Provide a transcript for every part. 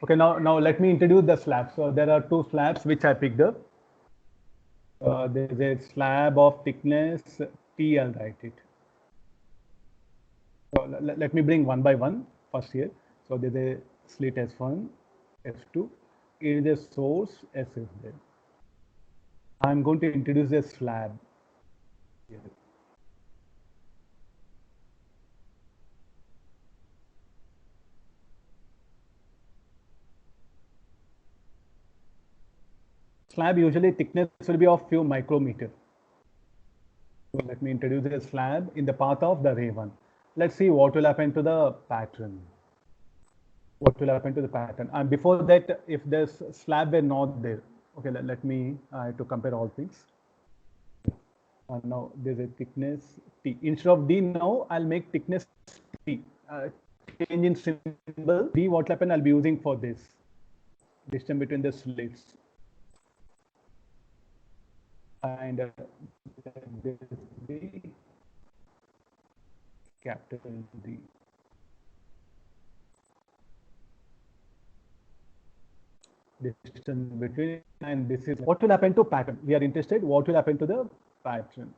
Okay, now let me introduce the slabs. So there are two slabs which I picked up. There is a slab of thickness T, I'll write it. So let me bring one by one first here. So there's a slit S1, S2. It is a source S is there. I'm going to introduce a slab here. Slab usually thickness will be of few micrometer. So let me introduce a slab in the path of the ray 1. Let's see what will happen to the pattern. What will happen to the pattern? And before that, if this slab were not there, okay, let me to compare all things. Now there's a thickness T. Instead of D, now I'll make thickness T. Change in symbol. D, what will happen? I'll be using for this distance between the slits. And this D, capital D. Distance between, and this is what will happen to pattern. We are interested what will happen to the pattern.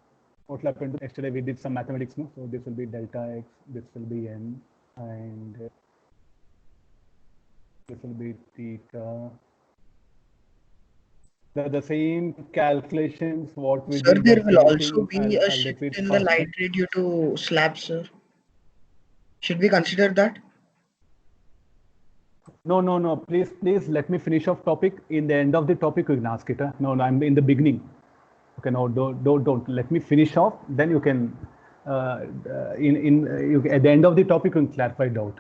What will happen to, yesterday we did some mathematics, no? So this will be delta x, this will be n, and this will be theta. The same calculations what we Sir, did. there The will same also thing be a I'll shift repeat in the first. light ray due to slab, sir. Should we consider that? No. Please let me finish off topic. In the end of the topic, you can ask it. Huh? No, I'm in the beginning. Okay, no, don't. Let me finish off. Then you can, at the end of the topic, you can clarify doubt.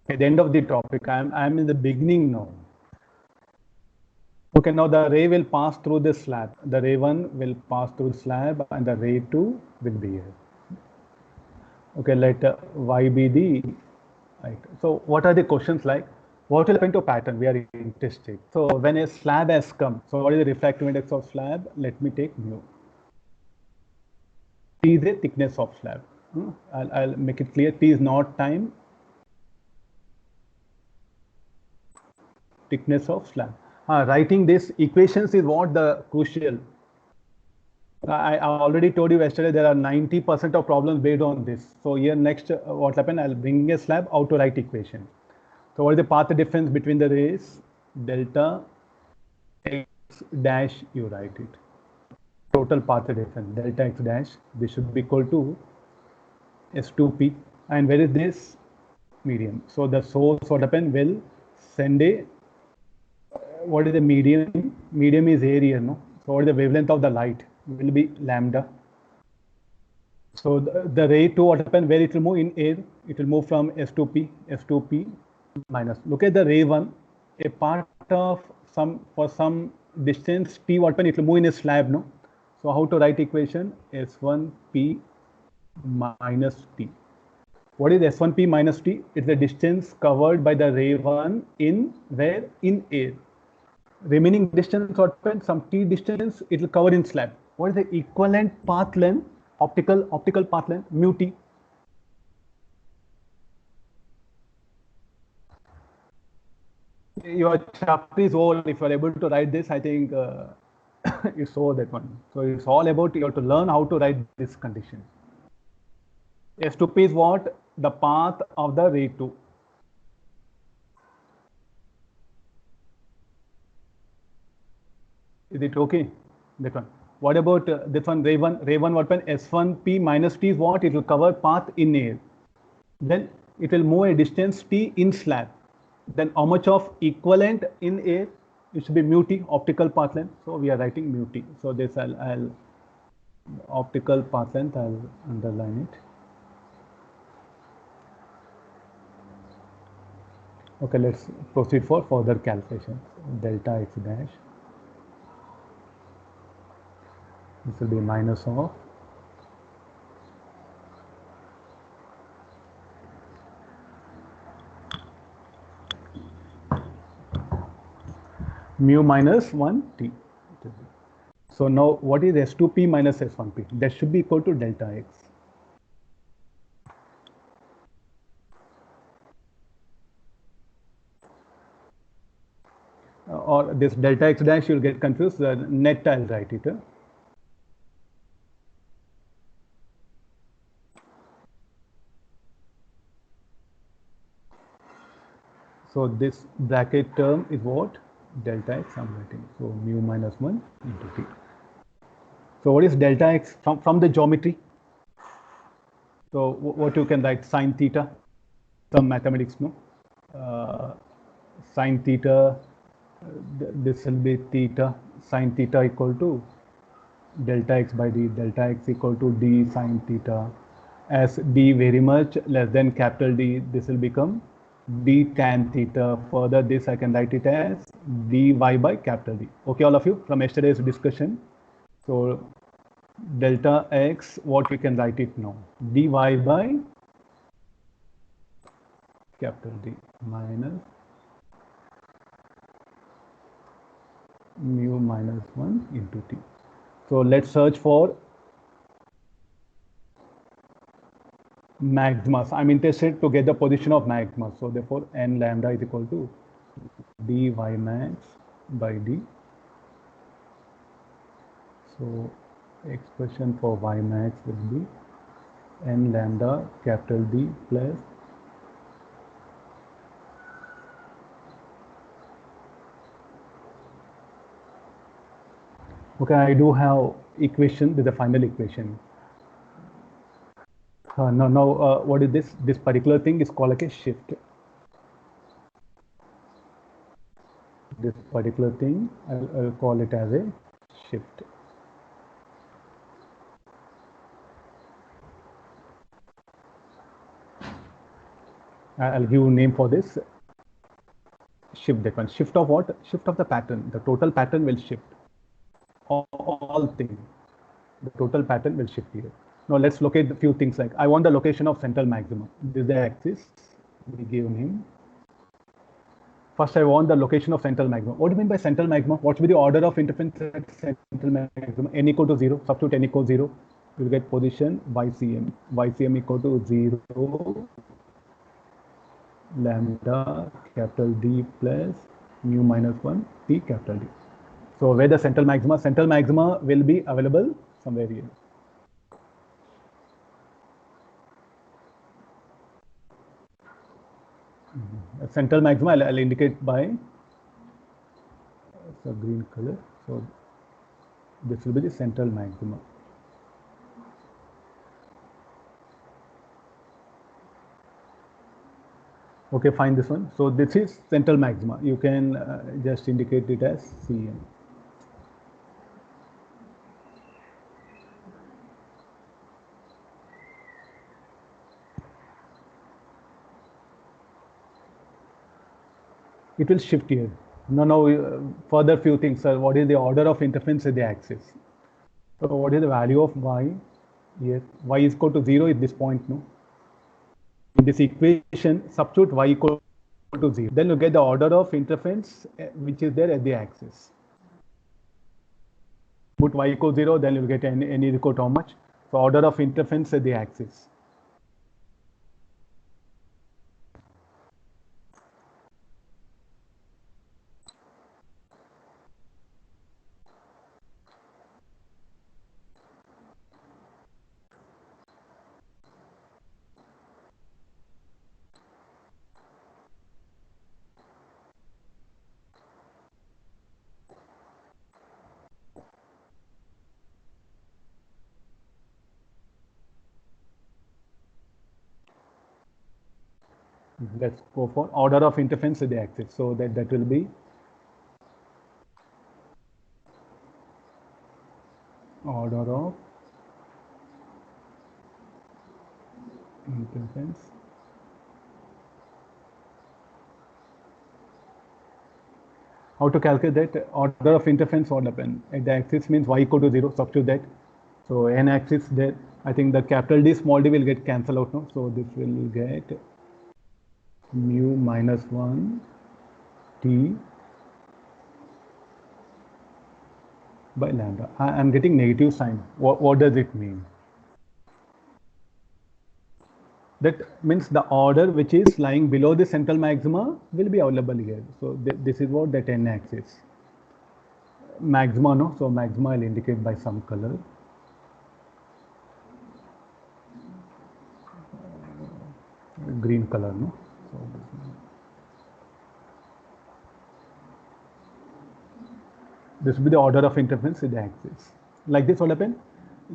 At the end of the topic, I'm in the beginning now. Okay, now the ray will pass through the slab. The ray 1 will pass through the slab, and the ray 2 will be here. Okay, let y be the right. So what are the questions like? What will happen to pattern? We are interested. So when a slab has come, so what is the refractive index of slab? Let me take mu. T is the thickness of slab. I'll make it clear. T is not time. Thickness of slab. Writing these equations is what the crucial. I already told you yesterday there are 90% of problems based on this. So here next, what happened? I'll bring a slab out to write equation. So what is the path difference between the rays? Delta x dash, you write it. Total path difference, delta x dash, this should be equal to S2P. And where is this? Medium. So the source, what happened, will send a, what is the medium? Medium is area, no? So what is the wavelength of the light? Will be lambda. So the ray 2, what happened, where it will move in air? It will move from S2P minus. Look at the ray 1, a part of for some distance T, what happened, it will move in a slab, no? So how to write equation? S1P minus T. What is S1P minus T? It's the distance covered by the ray 1 in where? In air. Remaining distance, what happened? Some T distance, it will cover in slab. What is the equivalent path length? Optical path length, mu T. Your chapter is over. If you are able to write this, I think you saw that one. So it's all about, you have to learn how to write this condition. S2P is what? The path of the ray 2. Is it okay? That one. What about this one, ray 1? Ray 1, what happened? S1P minus T is what? It will cover path in air. Then it will move a distance T in slab. Then how much of equivalent in air? It should be mu T, optical path length. So we are writing mu T. So this I'll optical path length, I'll underline it. Okay, let's proceed for further calculations. Delta x dash. This will be minus of mu minus 1 T. So now what is S2P minus S1P? That should be equal to delta x. or this delta x dash, you'll get confused. The net, I'll write it. So this bracket term is what? Delta x I'm writing. So mu minus 1 into t. So what is delta x from the geometry? So what you can write? Sine theta, some mathematics, no? Sine theta, this will be theta, sine theta equal to delta x by d, delta x equal to d sine theta. As d very much less than capital D, this will become d tan theta. Further, this I can write it as dy by capital D. Okay, all of you, from yesterday's discussion. So delta x, what we can write it now? Dy by capital D minus mu minus 1 into t. So let's search for maxima. So I'm interested to get the position of maxima. So therefore, n lambda is equal to dy max by d. So expression for y max will be n lambda capital D plus okay, I do have equation with the final equation. Now, what is this? This particular thing is called like a shift. This particular thing, I'll call it as a shift. I'll give a name for this. Shift that one. Shift of what? Shift of the pattern. The total pattern will shift. All things. The total pattern will shift here. Now let's locate a few things like I want the location of central maximum. This is the axis. We give him. First, I want the location of central maximum. What do you mean by central maximum? What will be the order of interference at central maximum? N equal to 0. Substitute n equal to 0. You'll get position YCM. YCM equal to 0 lambda capital D plus mu minus 1 T capital D. So where the central maxima will be available somewhere here. Central maxima I'll indicate by green color. So this will be the central maxima. Okay, find this one. So this is central maxima. You can just indicate it as CM. It will shift here. Now, further few things. What is the order of interference with the axis? So what is the value of y? Yes, y is equal to 0 at this point, no? In this equation, substitute y equal to 0. Then you get the order of interference which is there at the axis. Put y equal to 0, then you get n is equal to how much? So order of interference at the axis. Let's go for order of interference with the axis. So that will be order of interference how to calculate that order of interference? What happened at the axis means y equal to 0, substitute that. So n axis there, I think the capital D small d will get cancelled out now. So this will get mu minus 1 t by lambda. I am getting negative sign. What does it mean? That means the order which is lying below the central maxima will be available here. So this is what that n-axis. Maxima, no? So maxima I'll indicate by some color. Green color, no? So this will be the order of interference with the axis. Like this, what happen?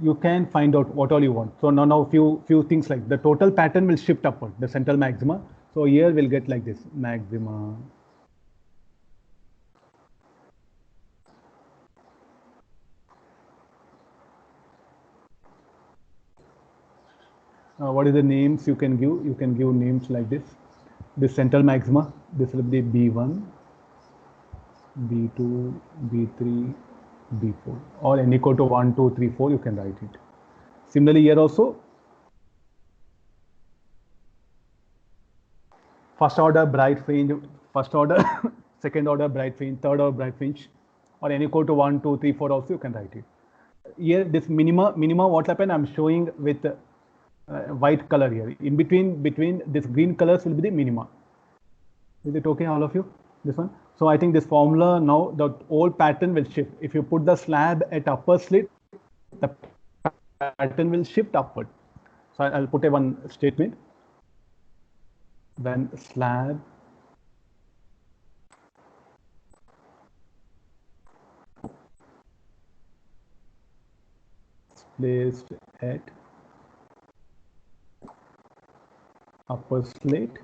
You can find out what all you want. So now few things like the total pattern will shift upward, the central maxima. So here we'll get like this maxima. What is the names you can give? You can give names like this. This central maxima, this will be B1, B2, B3, B4, or n equal to 1, 2, 3, 4, you can write it. Similarly, here also, first order bright fringe, first order, second order bright fringe, third order bright fringe, or n equal to 1, 2, 3, 4 also you can write it. Here, this minima what happened, I'm showing with white color here. In between this green colors will be the minima. Is it okay, all of you? This one. So I think this formula now, the whole pattern will shift. If you put the slab at upper slit, the pattern will shift upward. So I'll put a one statement. When slab is placed at upper slit,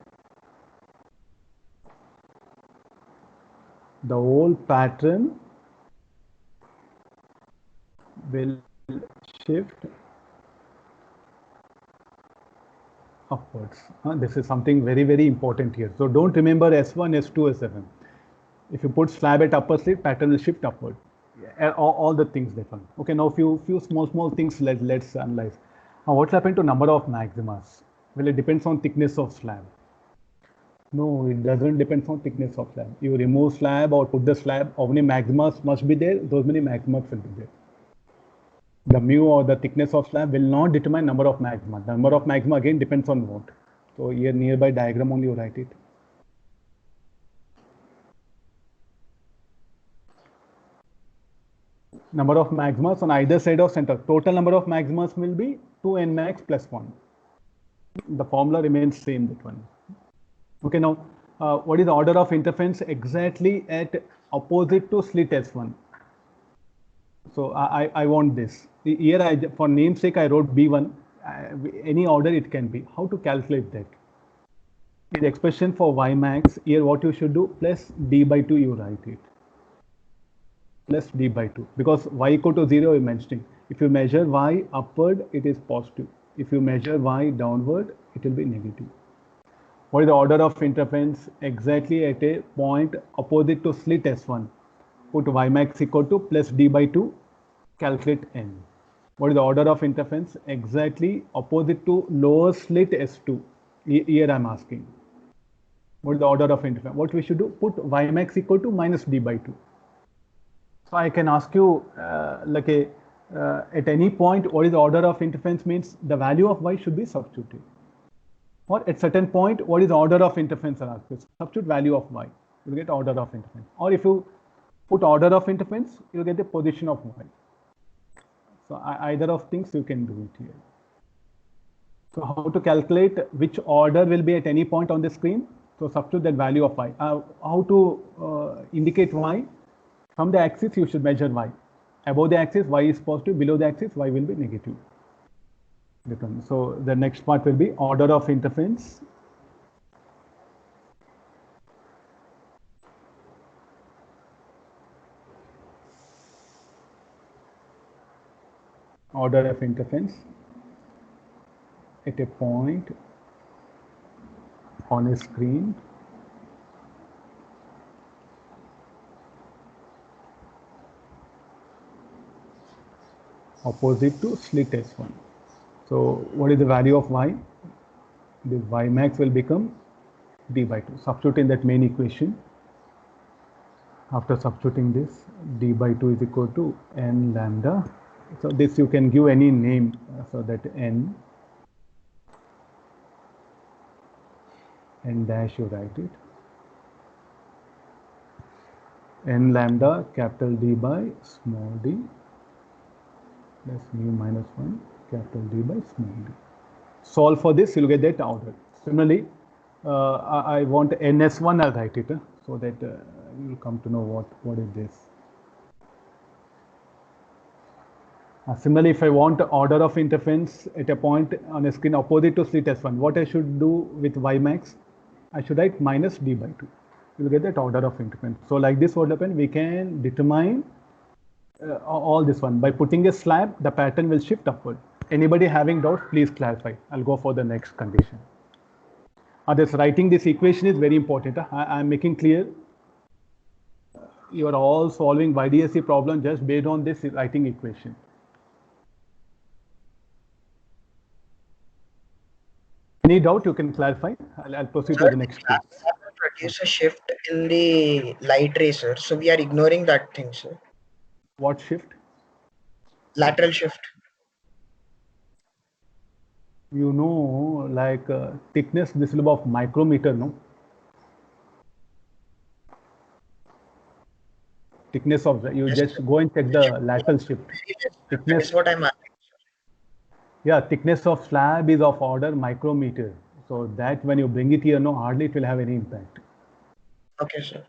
the whole pattern will shift upwards. This is something very important here. So don't remember S1, S2, S7. If you put slab at upper slit, pattern will shift upward. All the things different. Okay, now few small things let's analyze. Now what's happened to number of maximas? Well, it depends on thickness of slab. No, it doesn't depend on thickness of slab. You remove slab or put the slab, how many maximas must be there? Those many maximas will be there. The mu or the thickness of slab will not determine number of maxima. The number of maxima again depends on what. So here nearby diagram only you write it. Number of maximas on either side of center. Total number of maximas will be 2n max plus 1. The formula remains same, that one. Okay, now what is the order of interference exactly at opposite to slit S1? So I want this. Here for namesake I wrote B1. Any order it can be. How to calculate that? The expression for y max, here what you should do, plus d by 2 you write it. Plus d by 2, because y equal to 0 you mentioning. If you measure y upward, it is positive. If you measure y downward, it will be negative. What is the order of interference exactly at a point opposite to slit S1? Put y max equal to plus d by 2, calculate n. What is the order of interference exactly opposite to lower slit S2? Here I'm asking. What is the order of interference? What we should do? Put y max equal to minus d by 2. So I can ask you at any point what is the order of interference means the value of y should be substituted. Or at certain point what is the order of interference? Substitute value of y, you will get order of interference. Or if you put order of interference, you will get the position of y. So either of things you can do it here. So how to calculate which order will be at any point on the screen? So substitute that value of y. How to indicate y? From the axis you should measure y. Above the axis y is positive, below the axis y will be negative. So the next part will be order of interference. Order of interference at a point on a screen opposite to slit S1. So what is the value of y? The y max will become d by 2. Substitute in that main equation. After substituting this, d by 2 is equal to n lambda. So this you can give any name, so that n n dash you write it. N lambda capital D by small d plus mu minus 1 capital D by small d. Solve for this, you'll get that order. Similarly, I want ns1, I'll write it so that you'll come to know what is this. Similarly, if I want order of interference at a point on a screen opposite to slit S1, what I should do with Ymax? I should write minus d by 2. You'll get that order of interference. So like this, what happen? We can determine all this one. By putting a slab, the pattern will shift upward. Anybody having doubts, please clarify. I'll go for the next condition. This writing this equation is very important. I'm making clear. You are all solving YDSC problem just based on this writing equation. Any doubt, you can clarify. I'll proceed to the next case. Produce a shift in the light ray, sir. So we are ignoring that thing, sir. What shift? Lateral shift. You know, like thickness, this will be of micrometer, no? Thickness of you Yes, just sir. go and check the lateral shift. That is what I'm asking. Yeah, thickness of slab is of order micrometer. So that when you bring it here, no, hardly it will have any impact. Okay, sir.